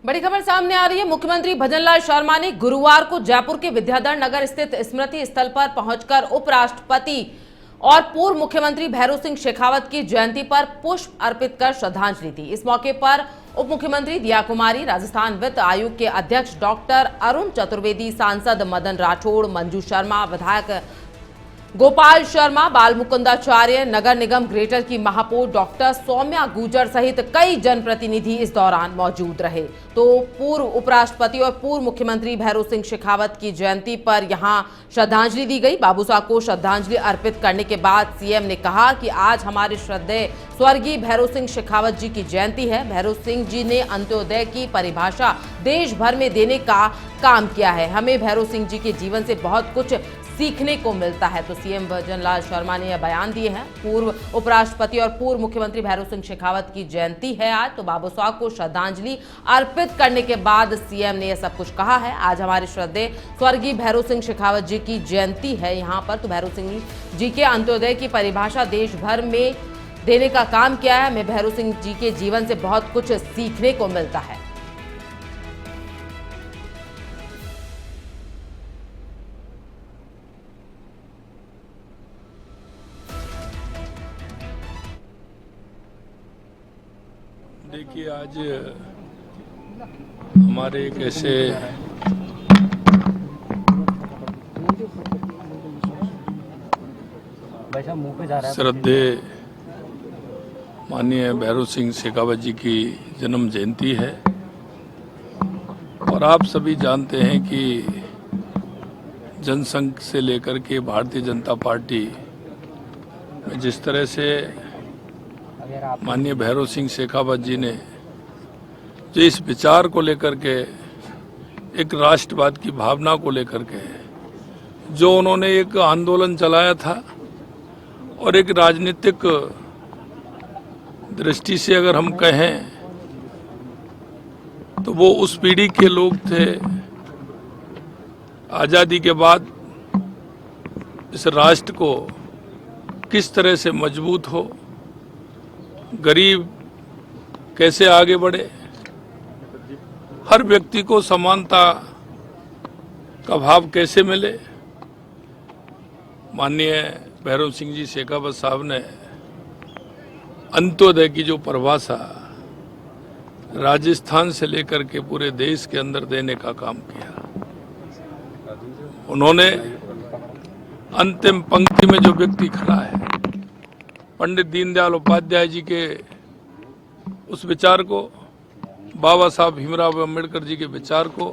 बड़ी खबर सामने आ रही है। मुख्यमंत्री भजनलाल शर्मा ने गुरुवार को जयपुर के विद्याधर नगर स्थित स्मृति स्थल पर पहुंचकर उपराष्ट्रपति और पूर्व मुख्यमंत्री भैरों सिंह शेखावत की जयंती पर पुष्प अर्पित कर श्रद्धांजलि दी। इस मौके पर उप मुख्यमंत्री दिया कुमारी, राजस्थान वित्त आयोग के अध्यक्ष डॉक्टर अरुण चतुर्वेदी, सांसद मदन राठौड़, मंजू शर्मा, विधायक गोपाल शर्मा, बाल मुकुंदाचार्य, नगर निगम ग्रेटर की महापौर डॉक्टर सौम्या गुर्जर सहित कई जनप्रतिनिधि इस दौरान मौजूद रहे। तो पूर्व उपराष्ट्रपति और पूर्व मुख्यमंत्री भैरों सिंह शेखावत की जयंती पर यहां श्रद्धांजलि दी गई। बाबू साहब को श्रद्धांजलि अर्पित करने के बाद सीएम ने कहा कि आज हमारे श्रद्धेय स्वर्गीय भैरों सिंह शेखावत जी की जयंती है। भैरों सिंह जी ने अंत्योदय की परिभाषा देश भर में देने का काम किया है। हमें भैरों सिंह जी के जीवन से बहुत कुछ सीखने को मिलता है। तो सीएम भजनलाल शर्मा ने यह बयान दिए हैं। पूर्व उपराष्ट्रपति और पूर्व मुख्यमंत्री भैरों सिंह शेखावत की जयंती है आज, तो बाबू साहब को श्रद्धांजलि अर्पित करने के बाद सीएम ने यह सब कुछ कहा है। आज हमारे श्रद्धेय स्वर्गीय भैरों सिंह शेखावत जी की जयंती है यहाँ पर। तो भैरों सिंह जी के अंत्योदय की परिभाषा देश भर में देने का काम किया है। हमें भैरों सिंह जी के जीवन से बहुत कुछ सीखने को मिलता है। देखिए, आज हमारे एक ऐसे श्रद्धेय माननीय भैरों सिंह शेखावत जी की जन्म जयंती है और आप सभी जानते हैं कि जनसंघ से लेकर के भारतीय जनता पार्टी में जिस तरह से माननीय भैरों सिंह शेखावत जी ने जो इस विचार को लेकर के, एक राष्ट्रवाद की भावना को लेकर के जो उन्होंने एक आंदोलन चलाया था और एक राजनीतिक दृष्टि से अगर हम कहें तो वो उस पीढ़ी के लोग थे। आज़ादी के बाद इस राष्ट्र को किस तरह से मजबूत हो, गरीब कैसे आगे बढ़े, हर व्यक्ति को समानता का भाव कैसे मिले। माननीय भैरों सिंह जी शेखावत साहब ने अंत्योदय की जो परिभाषा राजस्थान से लेकर के पूरे देश के अंदर देने का काम किया। उन्होंने अंतिम पंक्ति में जो व्यक्ति खड़ा है, पंडित दीनदयाल उपाध्याय जी के उस विचार को, बाबा साहब भीमराव अम्बेडकर जी के विचार को,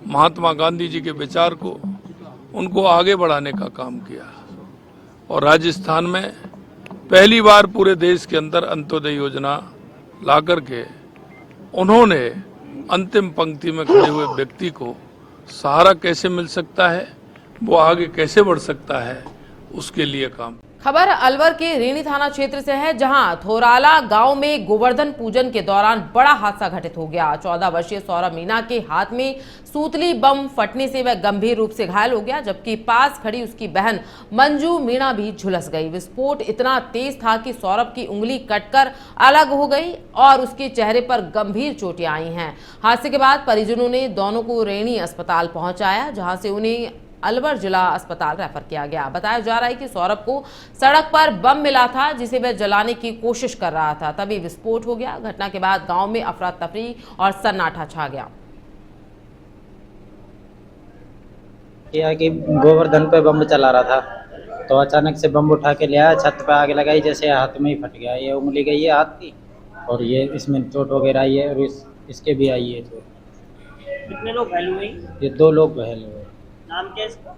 महात्मा गांधी जी के विचार को, उनको आगे बढ़ाने का काम किया। और राजस्थान में पहली बार पूरे देश के अंदर अंत्योदय योजना ला करके उन्होंने अंतिम पंक्ति में खड़े हुए व्यक्ति को सहारा कैसे मिल सकता है, वो आगे कैसे बढ़ सकता है, उसके लिए काम। खबर अलवर के रेणी थाना क्षेत्र से है, जहां थोराला गांव में गोवर्धन पूजन के दौरान बड़ा हादसा घटित हो गया। 14 वर्षीय सौरभ मीणा के हाथ में सूतली बम फटने से वह गंभीर रूप से घायल हो गया, जबकि पास खड़ी उसकी बहन मंजू मीणा भी झुलस गई। विस्फोट इतना तेज था कि सौरभ की उंगली कटकर अलग हो गई और उसके चेहरे पर गंभीर चोटें आई हैं। हादसे के बाद परिजनों ने दोनों को रेणी अस्पताल पहुंचाया, जहां से उन्हें अलवर जिला अस्पताल रेफर किया गया। बताया जा रहा है कि सौरभ को सड़क पर बम मिला था, जिसे वह जलाने की कोशिश कर रहा था, तभी विस्फोट हो गया। घटना के बाद गांव में अफरा तफरी और सन्नाटा छा गया। यह कि गोवर्धन पे बम चला रहा था तो अचानक से बम उठा के ले आया, छत पे आग लगाई, जैसे हाथ में ही फट गया। ये उंगली गई है हाथ की और ये इसमें चोट वगैरह आई है और इसके भी आई है। तो कितने लोग घायल हुए? ये 2 लोग घायल हुए। नाम क्या है इसका?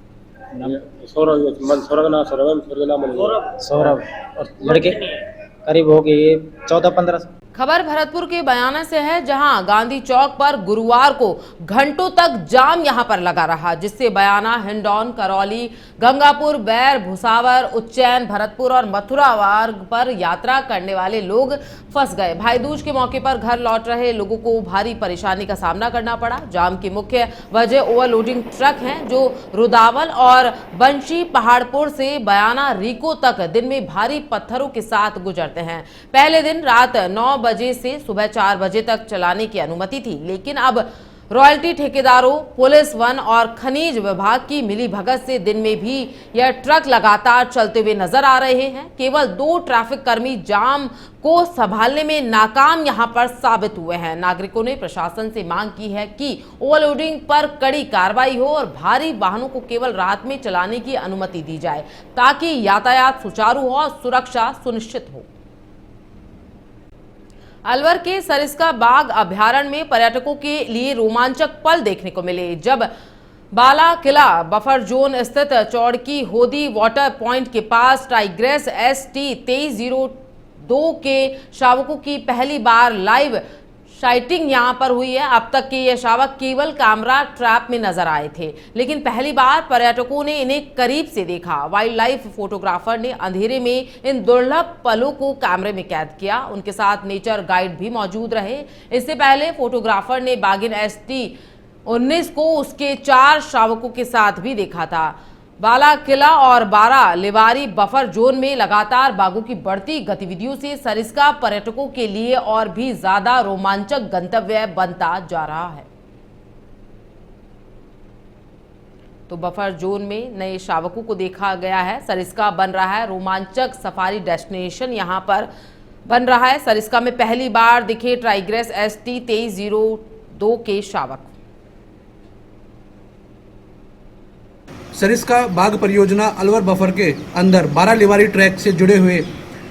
सौरभ और लड़के करीब हो गए 14-15। खबर भरतपुर के बयाना से है, जहां गांधी चौक पर गुरुवार को घंटों तक जाम यहां पर लगा रहा, जिससे बयाना, हिंडौन, करौली, गंगापुर, बैर, भुसावर, उज्जैन, भरतपुर और मथुरा मार्ग पर यात्रा करने वाले लोग फंस गए। भाई दूज के मौके पर घर लौट रहे लोगों को भारी परेशानी का सामना करना पड़ा। जाम की मुख्य वजह ओवरलोडिंग ट्रक हैं, जो रुदावल और बंशी पहाड़पुर से बयाना रीको तक दिन में भारी पत्थरों के साथ गुजरते हैं। पहले दिन रात 9 बजे से सुबह 4 बजे तक चलाने की अनुमति थी, लेकिन अब रॉयल्टी ठेकेदारों, पुलिस, वन और खनिज विभाग की मिलीभगत से दिन में भी यह ट्रक लगातार चलते हुए नजर आ रहे हैं। केवल 2 ट्रैफिक कर्मी जाम को संभालने में नाकाम यहां पर साबित हुए हैं। नागरिकों ने प्रशासन से मांग की है कि ओवरलोडिंग पर कड़ी कार्रवाई हो और भारी वाहनों को केवल रात में चलाने की अनुमति दी जाए, ताकि यातायात सुचारू हो और सुरक्षा सुनिश्चित हो। अलवर के सरिस्का बाघ अभयारण्य में पर्यटकों के लिए रोमांचक पल देखने को मिले, जब बाला किला बफर जोन स्थित चौड़की होदी वाटर पॉइंट के पास टाइग्रेस ST 2302 के शावकों की पहली बार लाइव साइटिंग यहां पर हुई है। अब तक के ये शावक केवल कैमरा ट्रैप में नजर आए थे, लेकिन पहली बार पर्यटकों ने इन्हें करीब से देखा। वाइल्ड लाइफ फोटोग्राफर ने अंधेरे में इन दुर्लभ पलों को कैमरे में कैद किया। उनके साथ नेचर गाइड भी मौजूद रहे। इससे पहले फोटोग्राफर ने बाघिन ST 19 को उसके 4 शावकों के साथ भी देखा था। बाला किला और बारा लिवारी बफर जोन में लगातार बाघों की बढ़ती गतिविधियों से सरिस्का पर्यटकों के लिए और भी ज्यादा रोमांचक गंतव्य बनता जा रहा है। तो बफर जोन में नए शावकों को देखा गया है। सरिस्का बन रहा है रोमांचक सफारी डेस्टिनेशन, यहां पर बन रहा है। सरिस्का में पहली बार दिखे टाइग्रेस ST 2302 के शावक। सरिस्का बाघ परियोजना अलवर बफर के अंदर 12 लिवारी ट्रैक से जुड़े हुए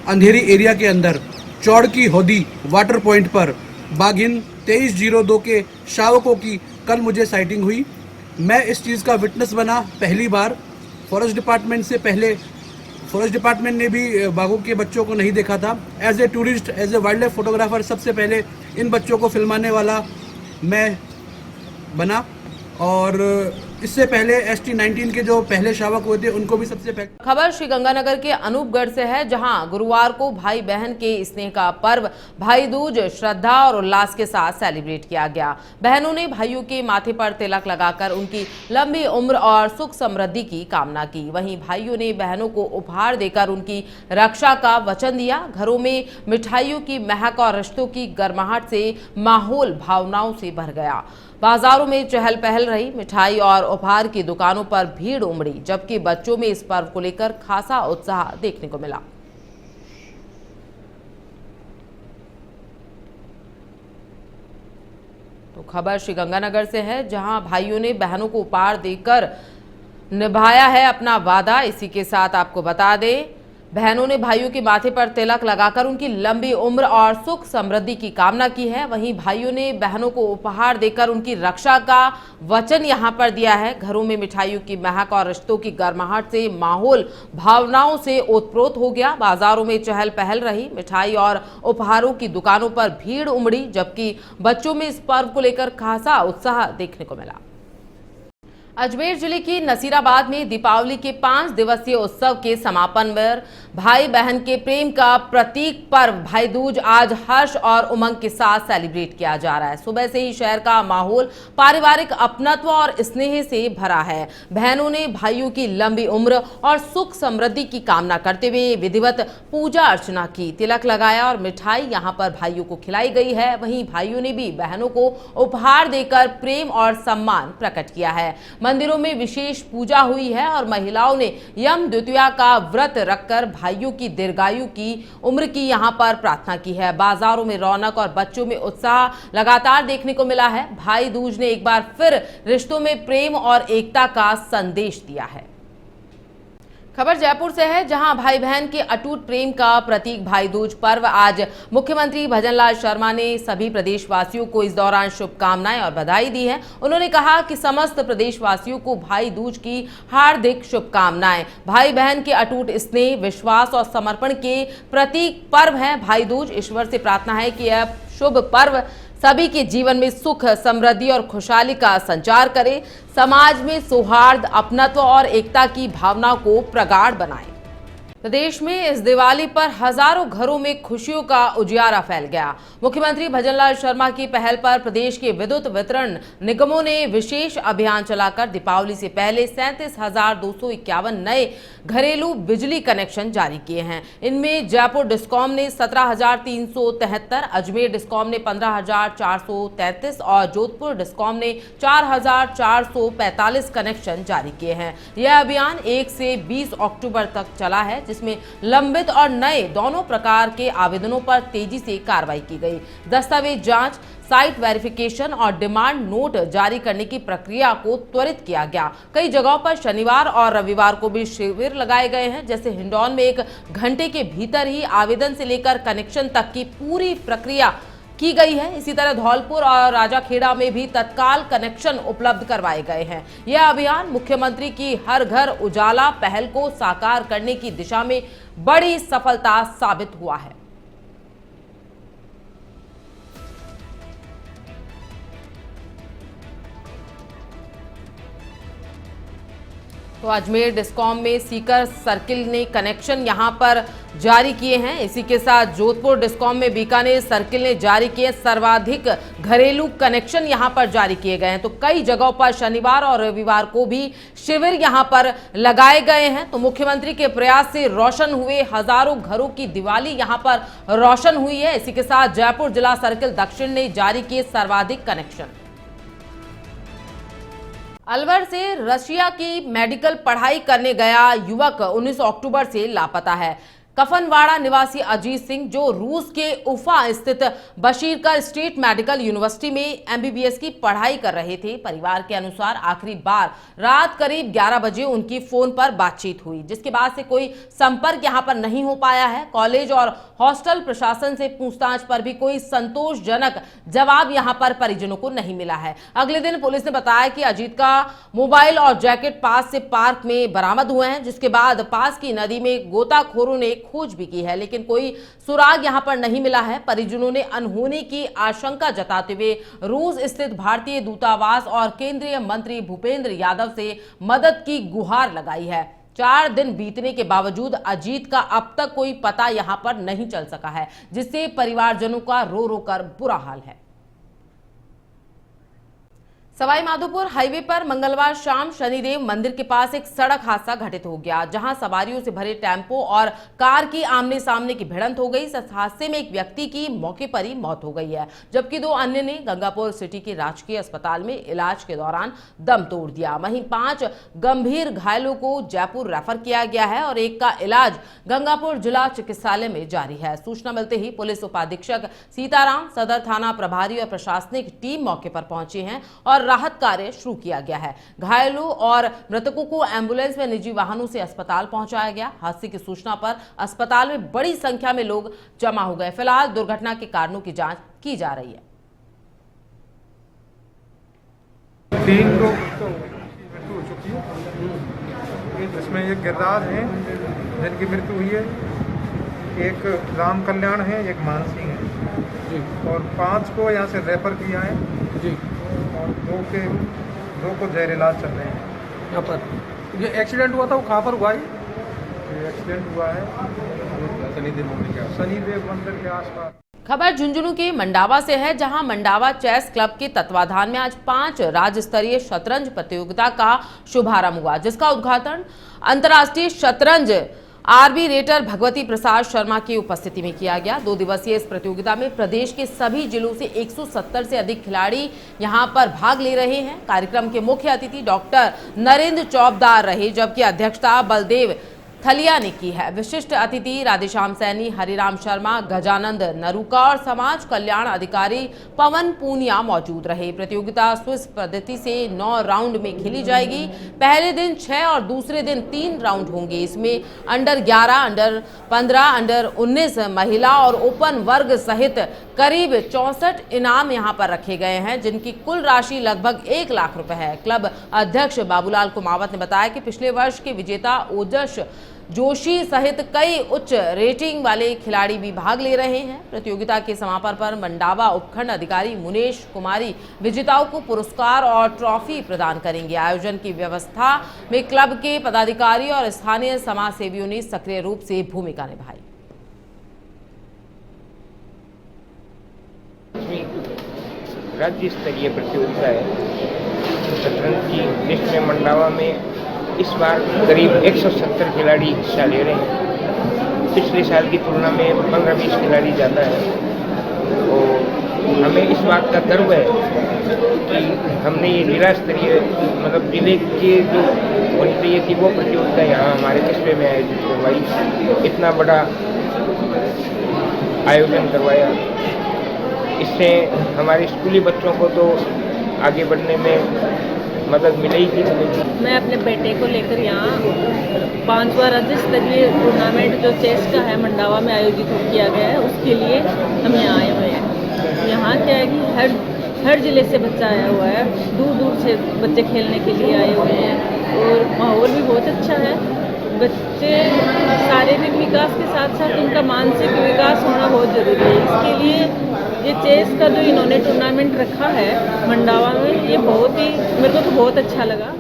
अंधेरी एरिया के अंदर चौड़की होदी वाटर पॉइंट पर बाघिन 2302 के शावकों की कल मुझे साइटिंग हुई। मैं इस चीज़ का विटनेस बना पहली बार। फॉरेस्ट डिपार्टमेंट से पहले फॉरेस्ट डिपार्टमेंट ने भी बाघों के बच्चों को नहीं देखा था। As a tourist, as a wildlife photographer सबसे पहले इन बच्चों को फिल्माने वाला मैं बना, और इससे पहले ST 19 के जो पहले शावक हुए थे उनको भी सबसे पहले। खबर श्रीगंगानगर के अनूपगढ़ से है, जहां गुरुवार को भाई बहन के स्नेह का पर्व भाई दूज श्रद्धा और उल्लास के साथ सेलिब्रेट किया गया। बहनों ने भाइयों के माथे पर तिलक लगाकर उनकी लंबी उम्र और सुख समृद्धि की कामना की। वहीं भाइयों ने बहनों को उपहार देकर उनकी रक्षा का वचन दिया। घरों में मिठाइयों की महक और रिश्तों की गर्माहट से माहौल भावनाओं से भर गया। बाजारों में चहल पहल रही। मिठाई और उपहार की दुकानों पर भीड़ उमड़ी, जबकि बच्चों में इस पर्व को लेकर खासा उत्साह देखने को मिला। तो खबर श्रीगंगानगर से है, जहां भाइयों ने बहनों को उपहार देकर निभाया है अपना वादा। इसी के साथ आपको बता दें, बहनों ने भाइयों के माथे पर तिलक लगाकर उनकी लंबी उम्र और सुख समृद्धि की कामना की है। वहीं भाइयों ने बहनों को उपहार देकर उनकी रक्षा का वचन यहां पर दिया है। घरों में मिठाइयों की महक और रिश्तों की गर्माहट से माहौल भावनाओं से ओतप्रोत हो गया। बाजारों में चहल पहल रही। मिठाई और उपहारों की दुकानों पर भीड़ उमड़ी, जबकि बच्चों में इस पर्व को लेकर खासा उत्साह देखने को मिला। अजमेर जिले की नसीराबाद में दीपावली के 5 दिवसीय उत्सव के समापन पर भाई बहन के प्रेम का प्रतीक पर्व भाई दूज आज हर्ष और उमंग के साथ सेलिब्रेट किया जा रहा है। सुबह से ही शहर का माहौल पारिवारिक अपनत्व और स्नेह से भरा है। बहनों ने भाइयों की लंबी उम्र और सुख समृद्धि की कामना करते हुए विधिवत पूजा अर्चना की, तिलक लगाया और मिठाई यहां पर भाइयों को खिलाई गई है। वहीं भाइयों ने भी बहनों को उपहार देकर प्रेम और सम्मान प्रकट किया है। मंदिरों में विशेष पूजा हुई है और महिलाओं ने यम द्वितीया का व्रत रखकर भाइयों की दीर्घायु की उम्र की यहां पर प्रार्थना की है। बाजारों में रौनक और बच्चों में उत्साह लगातार देखने को मिला है। भाई दूज ने एक बार फिर रिश्तों में प्रेम और एकता का संदेश दिया है। खबर जयपुर से है, जहां भाई बहन के अटूट प्रेम का प्रतीक भाई दूज पर्व आज मुख्यमंत्री भजनलाल शर्मा ने सभी प्रदेशवासियों को इस दौरान शुभकामनाएं और बधाई दी है। उन्होंने कहा कि समस्त प्रदेशवासियों को भाई दूज की हार्दिक शुभकामनाएं। भाई बहन के अटूट स्नेह, विश्वास और समर्पण के प्रतीक पर्व है भाई दूज। ईश्वर से प्रार्थना है कि यह शुभ पर्व सभी के जीवन में सुख, समृद्धि और खुशहाली का संचार करे, समाज में सौहार्द, अपनत्व और एकता की भावना को प्रगाढ़ बनाए। प्रदेश में इस दिवाली पर हजारों घरों में खुशियों का उजियारा फैल गया। मुख्यमंत्री भजनलाल शर्मा की पहल पर प्रदेश के विद्युत वितरण निगमों ने विशेष अभियान चलाकर दीपावली से पहले 37,251 नए घरेलू बिजली कनेक्शन जारी किए हैं। इनमें जयपुर डिस्कॉम ने 17,373, अजमेर डिस्कॉम ने 15,433 और जोधपुर डिस्कॉम ने 4,445 कनेक्शन जारी किए हैं। यह अभियान 1 से 20 अक्टूबर तक चला है, जिसमें लंबित और नए दोनों प्रकार के आवेदनों पर तेजी से कार्रवाई की गई। दस्तावेज जांच, साइट वेरिफिकेशन और डिमांड नोट जारी करने की प्रक्रिया को त्वरित किया गया। कई जगहों पर शनिवार और रविवार को भी शिविर लगाए गए हैं। जैसे हिंडौन में 1 घंटे के भीतर ही आवेदन से लेकर कनेक्शन तक की पूरी प्रक्रिया की गई है। इसी तरह धौलपुर और राजाखेड़ा में भी तत्काल कनेक्शन उपलब्ध करवाए गए हैं। यह अभियान मुख्यमंत्री की हर घर उजाला पहल को साकार करने की दिशा में बड़ी सफलता साबित हुआ है। तो अजमेर डिस्कॉम में सीकर सर्किल ने कनेक्शन यहां पर जारी किए हैं। इसी के साथ जोधपुर डिस्कॉम में बीकानेर सर्किल ने जारी किए सर्वाधिक घरेलू कनेक्शन यहां पर जारी किए गए हैं। तो कई जगहों पर शनिवार और रविवार को भी शिविर यहां पर लगाए गए हैं। तो मुख्यमंत्री के प्रयास से रोशन हुए हजारों घरों की दिवाली यहां पर रोशन हुई है। इसी के साथ जयपुर जिला सर्किल दक्षिण ने जारी किए सर्वाधिक कनेक्शन। अलवर से रशिया की मेडिकल पढ़ाई करने गया युवक 19 अक्टूबर से लापता है। कफनवाड़ा निवासी अजीत सिंह, जो रूस के उफा स्थित बशीरकर स्टेट मेडिकल यूनिवर्सिटी में MBBS की पढ़ाई कर रहे थे। परिवार के अनुसार आखिरी बार रात करीब 11 बजे उनकी फोन पर बातचीत हुई, जिसके बाद से कोई संपर्क यहां पर नहीं हो पाया है। कॉलेज और हॉस्टल प्रशासन से पूछताछ पर भी कोई संतोषजनक जवाब यहां पर परिजनों को नहीं मिला है। अगले दिन पुलिस ने बताया कि अजीत का मोबाइल और जैकेट पास से पार्क में बरामद हुए हैं, जिसके बाद पास की नदी में गोताखोरों ने खोज भी की है, लेकिन कोई सुराग यहां पर नहीं मिला है। परिजनों ने अनहोनी की आशंका जताते हुए रूस स्थित भारतीय दूतावास और केंद्रीय मंत्री भूपेंद्र यादव से मदद की गुहार लगाई है। 4 दिन बीतने के बावजूद अजीत का अब तक कोई पता यहां पर नहीं चल सका है, जिससे परिवारजनों का रो रो कर बुरा हाल है। सवाई माधोपुर हाईवे पर मंगलवार शाम शनिदेव मंदिर के पास एक सड़क हादसा घटित हो गया, जहां सवारियों से भरे टेम्पो और कार की आमने सामने की भिड़ंत हो गई। इस हादसे में एक व्यक्ति की मौके पर ही मौत हो गई है, जबकि 2 अन्य ने गंगापुर सिटी के राजकीय अस्पताल में इलाज के दौरान दम तोड़ दिया। वहीं 5 गंभीर घायलों को जयपुर रेफर किया गया है और एक का इलाज गंगापुर जिला चिकित्सालय में जारी है। सूचना मिलते ही पुलिस उपाधीक्षक सीताराम, सदर थाना प्रभारी और प्रशासनिक टीम मौके पर पहुंची है और राहत कार्य शुरू किया गया है। घायलों और मृतकों को एम्बुलेंस व निजी वाहनों से अस्पताल पहुंचाया गया। हादसे की सूचना पर अस्पताल में बड़ी संख्या में लोग जमा हो गए। फिलहाल दुर्घटना के कारणों की जांच की जा रही है। 3 लोग तो मृत्यु हो चुकी है, जिसमें एक गिरदार है जिनकी मृत्यु हुई है, एक राम कल्याण है, एक मानसिंह है और 5 को यहाँ से रेफर किया है जी, और 2 को जहर इलाज चल रहे हैं। यहाँ पर ये एक्सीडेंट हुआ था, वो कहाँ पर हुआ है? ये एक्सीडेंट हुआ है शनिदेव मंदिर के आसपास। खबर झुंझुनू के मंडावा से है, जहां मंडावा चेस क्लब के तत्वाधान में आज 5 राज्य स्तरीय शतरंज प्रतियोगिता का शुभारंभ हुआ, जिसका उद्घाटन अंतर्राष्ट्रीय शतरंज आर्बिट्रेटर भगवती प्रसाद शर्मा की उपस्थिति में किया गया। 2 दिवसीय इस प्रतियोगिता में प्रदेश के सभी जिलों से 170 से अधिक खिलाड़ी यहां पर भाग ले रहे हैं। कार्यक्रम के मुख्य अतिथि डॉक्टर नरेंद्र चौबदार रहे, जबकि अध्यक्षता बलदेव थलिया ने की है। विशिष्ट अतिथि राधेश्याम सैनी, हरिराम शर्मा, गजानंद नरूका और समाज कल्याण अधिकारी पवन पूनिया मौजूद रहे। प्रतियोगिता स्विस पद्धति से 9 राउंड में खेली जाएगी। पहले दिन 6 और दूसरे दिन 3 राउंड होंगे। इसमें अंडर 11, अंडर 15, अंडर 19 महिला और ओपन वर्ग सहित करीब 64 इनाम यहां पर रखे गए हैं, जिनकी कुल राशि लगभग 1 लाख रुपए है। क्लब अध्यक्ष बाबूलाल कुमावत ने बताया कि पिछले वर्ष के विजेता ओजस जोशी सहित कई उच्च रेटिंग वाले खिलाड़ी भी भाग ले रहे हैं। प्रतियोगिता के समापन पर मंडावा उपखंड अधिकारी मुनेश कुमारी विजेताओं को पुरस्कार और ट्रॉफी प्रदान करेंगे। आयोजन की व्यवस्था में क्लब के पदाधिकारी और स्थानीय समाज सेवियों ने सक्रिय रूप से भूमिका निभाई। राज्य स्तरीय प्रतियोगिता है शतरंज की, जिसमें मंडावा में इस बार करीब 170 खिलाड़ी हिस्सा ले रहे हैं। पिछले साल की तुलना में 15-20 खिलाड़ी ज़्यादा है। और हमें इस बात का गर्व है कि हमने ये जिला स्तरीय मतलब जिले के जो होनी चाहिए थी वो प्रतियोगिता यहाँ हमारे कस्बे में आयोजित करवाई। इतना बड़ा आयोजन करवाया, इससे हमारे स्कूली बच्चों को तो आगे बढ़ने में मदद मिलेगी। मैं अपने बेटे को लेकर यहाँ 5वां राज्य स्तरीय टूर्नामेंट जो चेस का है मंडावा में आयोजित किया गया है, उसके लिए हम यहाँ आए हुए हैं। यहाँ क्या है कि हर जिले से बच्चा आया हुआ है, दूर दूर से बच्चे खेलने के लिए आए हुए हैं और माहौल भी बहुत अच्छा है। बच्चे शारीरिक विकास के साथ साथ उनका मानसिक विकास होना बहुत ज़रूरी है। इसके लिए ये चेस का जो इन्होंने टूर्नामेंट रखा है मंडावा में, ये बहुत ही मेरे को तो बहुत अच्छा लगा।